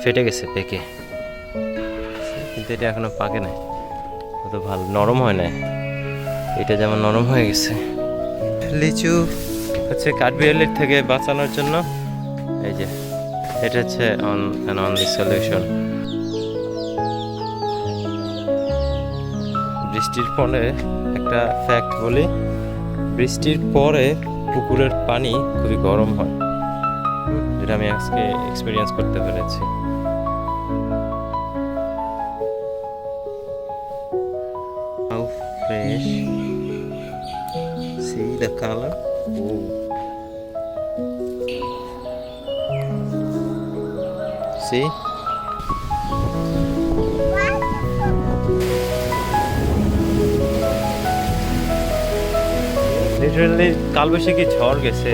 ফেটে গেছে পেকে, কিন্তু এটা এখনো পাকে নাই, কত ভালো নরম হয় না, এটা যেমন নরম হয়ে গেছে। লিচু হচ্ছে কাঠবিড়ালির থেকে বাঁচানোর জন্য এই যে এটা হচ্ছে অনলি সলিউশন। বৃষ্টির পরে একটা ফ্যাক্ট বলি, বৃষ্টির পরে পুকুরের পানি খুবই গরম হয়, যেটা আমি আজকে এক্সপিরিয়েন্স করতে পেরেছি। How fresh. See the color? Oh. See? Literally কালবৈশাখী ঝড় গেছে,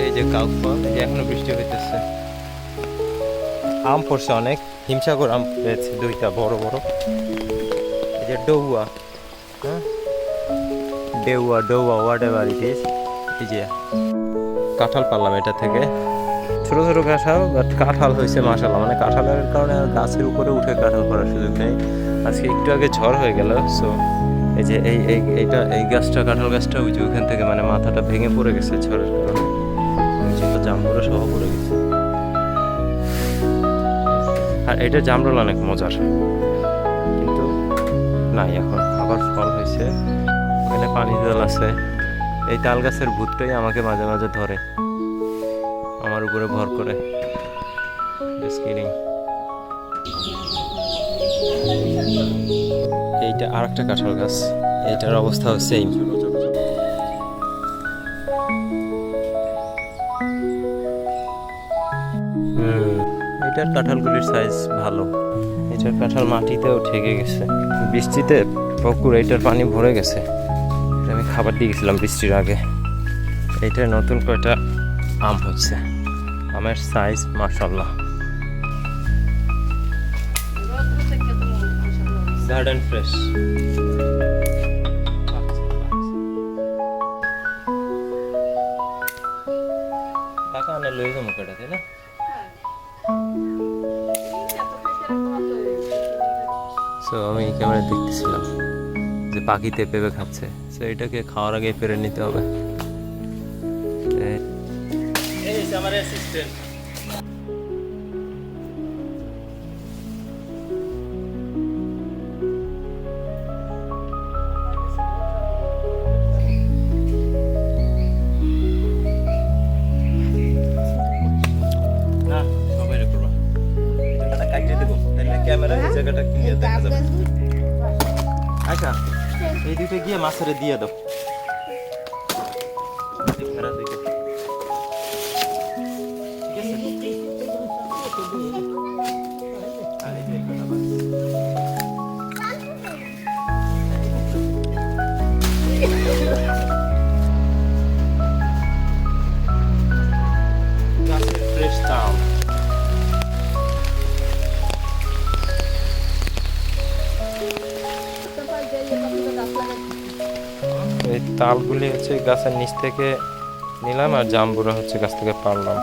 এই যে কাউফল, এই যে এখনো বৃষ্টি হইতেছে। আম পড়ছে অনেক, হিমসাগর আম পেয়েছে দুইটা বড় বড়। এই যে ডৌয়া, হ্যাঁ ডেউয়া ডৌয়া হোয়াট এভার ইট ইজ। এই যে কাঁঠাল পারলাম এটা থেকে, ছোটো ছোটো কাঁঠাল, বাট কাঁঠাল হয়েছে মাশাআল্লাহ, মানে কাঁঠালের কারণে গাছের উপরে উঠে কাঁঠাল করার সুযোগ নেই। আজকে একটু আগে ঝড় হয়ে গেল, সো এই যে এই গাছটা, কাঁঠাল গাছটা ওই যে ওখান থেকে মানে মাথাটা ভেঙে পড়ে গেছে ঝড়ের কারণে, জামগুলো সহ পড়ে গেছে। আর এটা জামরুল অনেক মজার, কিন্তু নাই এখন, আবার ফল হয়েছে, ওখানে পানি জল আছে। এই তাল গাছের ভূতটাই আমাকে মাঝে মাঝে ধরে, আমার উপরে ভর করে। এইটা আর একটা কাঁঠাল গাছ, এইটার অবস্থাও সেম। এটার কাঁঠালগুলির সাইজ ভালো, এটার কাঁঠাল মাটিতেও ঠেকে গেছে, বৃষ্টিতে পুকুর এইটার পানি ভরে গেছে। আমি খাবার দিয়ে গেছিলাম বৃষ্টির আগে। এইটা নতুন কয়টা আম হচ্ছে, আমের সাইজ মাশাআল্লাহ। Garden fresh. টাকা আনে লয়ে যাবো কয়টা, তাই না? সো আমি ক্যামেরা দেখতেছিলাম যে পাখিতে পেঁপে খাচ্ছে, সো এটাকে খাওয়ার আগে পেরে নিতে হবে। এই আমার অ্যাসিস্ট্যান্ট। না সবাই রে করবা, এটা কাটিয়ে দেবো, তাহলে ক্যামেরা এই জায়গাটা ক্লিয়ার দেখা যাবে। আচ্ছা এই দুটো গিয়ে মাছের দিয়ে দাও, ফেরা দিকে। ফ্রেশ তাল, এই তালগুলি হচ্ছে গাছের নিচ থেকে নিলাম, আর জাম্বুরা হচ্ছে গাছ থেকে পারলাম।